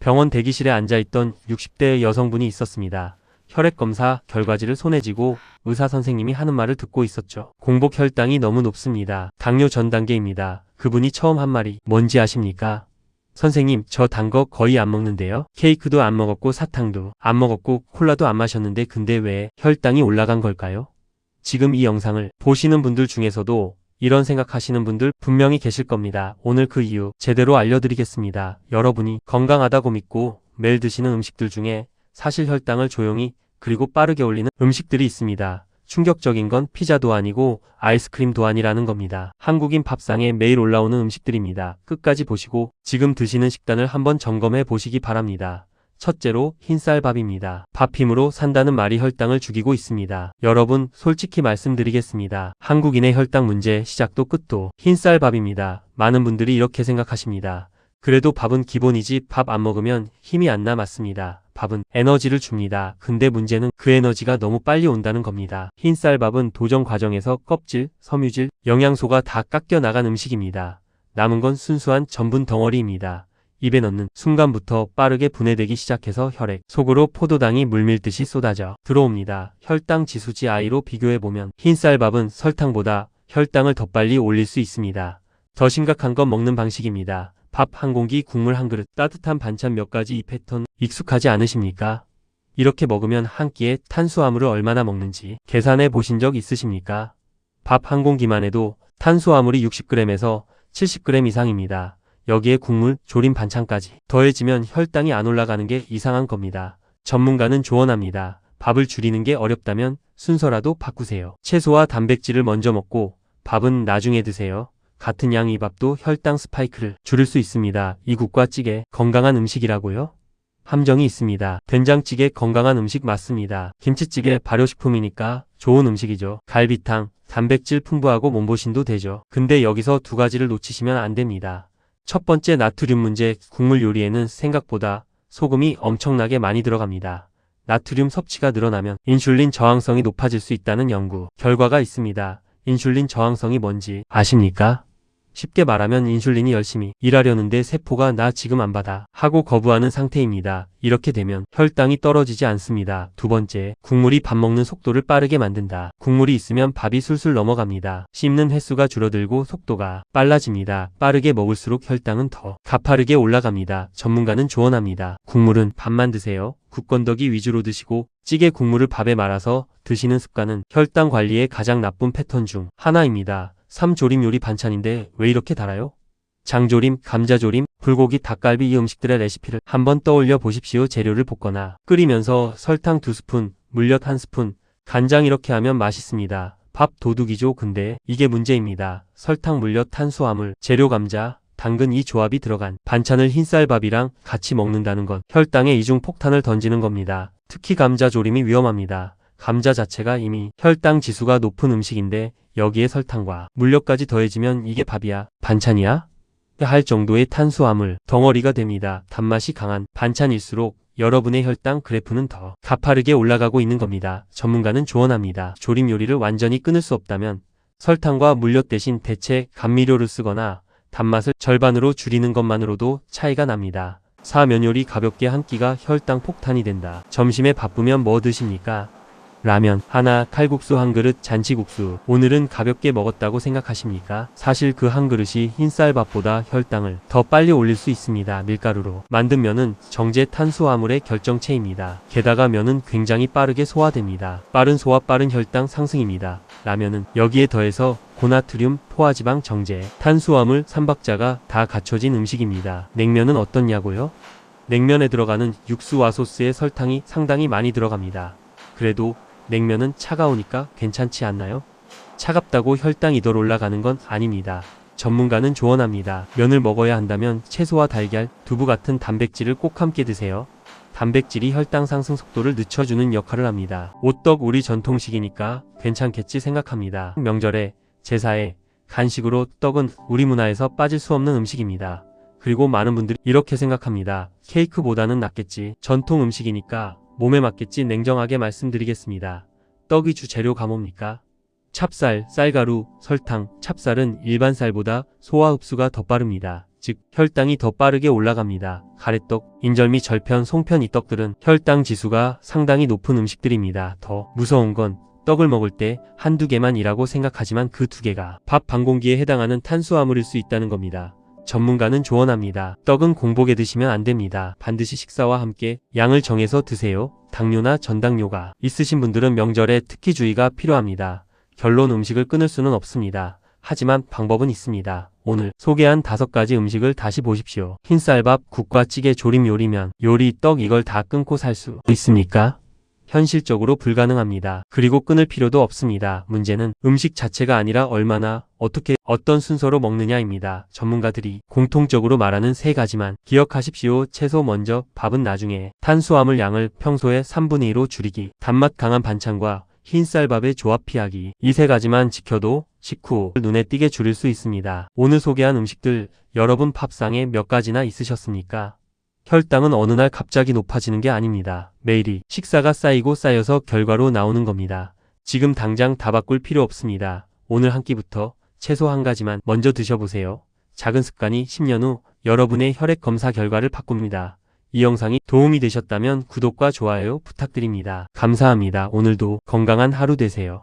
병원 대기실에 앉아있던 60대 여성분이 있었습니다. 혈액검사 결과지를 손에 쥐고 의사 선생님이 하는 말을 듣고 있었죠. 공복 혈당이 너무 높습니다. 당뇨 전 단계입니다. 그분이 처음 한 말이 뭔지 아십니까? 선생님, 저 단 거 거의 안 먹는데요. 케이크도 안 먹었고 사탕도 안 먹었고 콜라도 안 마셨는데 근데 왜 혈당이 올라간 걸까요? 지금 이 영상을 보시는 분들 중에서도 이런 생각하시는 분들 분명히 계실 겁니다. 오늘 그 이유 제대로 알려드리겠습니다. 여러분이 건강하다고 믿고 매일 드시는 음식들 중에 사실 혈당을 조용히 그리고 빠르게 올리는 음식들이 있습니다. 충격적인 건 피자도 아니고 아이스크림도 아니라는 겁니다. 한국인 밥상에 매일 올라오는 음식들입니다. 끝까지 보시고 지금 드시는 식단을 한번 점검해 보시기 바랍니다. 첫째로 흰쌀밥입니다. 밥 힘으로 산다는 말이 혈당을 죽이고 있습니다. 여러분, 솔직히 말씀드리겠습니다. 한국인의 혈당 문제 시작도 끝도 흰쌀밥입니다. 많은 분들이 이렇게 생각하십니다. 그래도 밥은 기본이지 밥 안 먹으면 힘이 안 나. 맞습니다. 밥은 에너지를 줍니다. 근데 문제는 그 에너지가 너무 빨리 온다는 겁니다. 흰쌀밥은 도정 과정에서 껍질, 섬유질, 영양소가 다 깎여 나간 음식입니다. 남은 건 순수한 전분 덩어리입니다. 입에 넣는 순간부터 빠르게 분해되기 시작해서 혈액 속으로 포도당이 물밀듯이 쏟아져 들어옵니다. 혈당 지수 GI로 비교해보면 흰쌀밥은 설탕보다 혈당을 더 빨리 올릴 수 있습니다. 더 심각한 건 먹는 방식입니다. 밥 한 공기, 국물 한 그릇, 따뜻한 반찬 몇 가지. 이 패턴 익숙하지 않으십니까? 이렇게 먹으면 한 끼에 탄수화물을 얼마나 먹는지 계산해 보신 적 있으십니까? 밥 한 공기만 해도 탄수화물이 60g에서 70g 이상입니다. 여기에 국물, 조림 반찬까지 더해지면 혈당이 안 올라가는 게 이상한 겁니다. 전문가는 조언합니다. 밥을 줄이는 게 어렵다면 순서라도 바꾸세요. 채소와 단백질을 먼저 먹고 밥은 나중에 드세요. 같은 양의 밥도 혈당 스파이크를 줄일 수 있습니다. 이국과 찌개 건강한 음식이라고요? 함정이 있습니다. 된장찌개 건강한 음식 맞습니다. 김치찌개 발효식품이니까 좋은 음식이죠. 갈비탕 단백질 풍부하고 몸보신도 되죠. 근데 여기서 두 가지를 놓치시면 안 됩니다. 첫 번째, 나트륨 문제. 국물 요리에는 생각보다 소금이 엄청나게 많이 들어갑니다. 나트륨 섭취가 늘어나면 인슐린 저항성이 높아질 수 있다는 연구 결과가 있습니다. 인슐린 저항성이 뭔지 아십니까? 쉽게 말하면 인슐린이 열심히 일하려는데 세포가 나 지금 안 받아 하고 거부하는 상태입니다. 이렇게 되면 혈당이 떨어지지 않습니다. 두 번째, 국물이 밥 먹는 속도를 빠르게 만든다. 국물이 있으면 밥이 술술 넘어갑니다. 씹는 횟수가 줄어들고 속도가 빨라집니다. 빠르게 먹을수록 혈당은 더 가파르게 올라갑니다. 전문가는 조언합니다. 국물은 밥만 드세요. 국건더기 위주로 드시고 찌개 국물을 밥에 말아서 드시는 습관은 혈당 관리에 가장 나쁜 패턴 중 하나입니다. 3조림 요리 반찬인데 왜 이렇게 달아요? 장조림, 감자조림, 불고기, 닭갈비 이 음식들의 레시피를 한번 떠올려 보십시오. 재료를 볶거나 끓이면서 설탕 2스푼, 물엿 1스푼, 간장 이렇게 하면 맛있습니다. 밥 도둑이죠. 근데 이게 문제입니다. 설탕, 물엿, 탄수화물, 재료 감자, 당근 이 조합이 들어간 반찬을 흰쌀밥이랑 같이 먹는다는 건 혈당에 이중 폭탄을 던지는 겁니다. 특히 감자조림이 위험합니다. 감자 자체가 이미 혈당 지수가 높은 음식인데 여기에 설탕과 물엿까지 더해지면 이게 밥이야? 반찬이야? 할 정도의 탄수화물 덩어리가 됩니다. 단맛이 강한 반찬일수록 여러분의 혈당 그래프는 더 가파르게 올라가고 있는 겁니다. 전문가는 조언합니다. 조림 요리를 완전히 끊을 수 없다면 설탕과 물엿 대신 대체 감미료를 쓰거나 단맛을 절반으로 줄이는 것만으로도 차이가 납니다. 면 요리 가볍게 한 끼가 혈당 폭탄이 된다. 점심에 바쁘면 뭐 드십니까? 라면 하나, 칼국수 한 그릇, 잔치국수. 오늘은 가볍게 먹었다고 생각하십니까? 사실 그 한 그릇이 흰쌀밥보다 혈당을 더 빨리 올릴 수 있습니다. 밀가루로 만든 면은 정제 탄수화물의 결정체입니다. 게다가 면은 굉장히 빠르게 소화됩니다. 빠른 소화, 빠른 혈당 상승입니다. 라면은 여기에 더해서 고나트륨, 포화지방, 정제, 탄수화물, 삼박자가 다 갖춰진 음식입니다. 냉면은 어떻냐고요? 냉면에 들어가는 육수와 소스에 설탕이 상당히 많이 들어갑니다. 그래도 냉면은 차가우니까 괜찮지 않나요? 차갑다고 혈당이 덜 올라가는 건 아닙니다. 전문가는 조언합니다. 면을 먹어야 한다면 채소와 달걀, 두부 같은 단백질을 꼭 함께 드세요. 단백질이 혈당 상승 속도를 늦춰주는 역할을 합니다. 오떡 우리 전통식이니까 괜찮겠지 생각합니다. 명절에, 제사에, 간식으로 떡은 우리 문화에서 빠질 수 없는 음식입니다. 그리고 많은 분들이 이렇게 생각합니다. 케이크보다는 낫겠지. 전통 음식이니까 몸에 맞겠지. 냉정하게 말씀드리겠습니다. 떡의 주재료가 뭡니까? 찹쌀, 쌀가루, 설탕. 찹쌀은 일반 쌀보다 소화 흡수가 더 빠릅니다. 즉 혈당이 더 빠르게 올라갑니다. 가래떡, 인절미, 절편, 송편 이 떡들은 혈당 지수가 상당히 높은 음식들입니다. 더 무서운 건 떡을 먹을 때 한두 개만이라고 생각하지만 그 두 개가 밥 반 공기에 해당하는 탄수화물일 수 있다는 겁니다. 전문가는 조언합니다. 떡은 공복에 드시면 안 됩니다. 반드시 식사와 함께 양을 정해서 드세요. 당뇨나 전당뇨가 있으신 분들은 명절에 특히 주의가 필요합니다. 결론 음식을 끊을 수는 없습니다. 하지만 방법은 있습니다. 오늘 소개한 5가지 음식을 다시 보십시오. 흰쌀밥, 국과 찌개, 조림, 요리면, 요리, 떡 이걸 다 끊고 살 수 있습니까? 현실적으로 불가능합니다. 그리고 끊을 필요도 없습니다. 문제는 음식 자체가 아니라 얼마나, 어떻게, 어떤 순서로 먹느냐입니다. 전문가들이 공통적으로 말하는 3가지만 기억하십시오. 채소 먼저, 밥은 나중에, 탄수화물 양을 평소에 3분의 2로 줄이기, 단맛 강한 반찬과 흰쌀밥의 조합 피하기. 이 3가지만 지켜도 식후 눈에 띄게 줄일 수 있습니다. 오늘 소개한 음식들 여러분 밥상에 몇 가지나 있으셨습니까? 혈당은 어느 날 갑자기 높아지는 게 아닙니다. 매일이 식사가 쌓이고 쌓여서 결과로 나오는 겁니다. 지금 당장 다 바꿀 필요 없습니다. 오늘 한 끼부터 채소 1가지만 먼저 드셔보세요. 작은 습관이 10년 후 여러분의 혈액 검사 결과를 바꿉니다. 이 영상이 도움이 되셨다면 구독과 좋아요 부탁드립니다. 감사합니다. 오늘도 건강한 하루 되세요.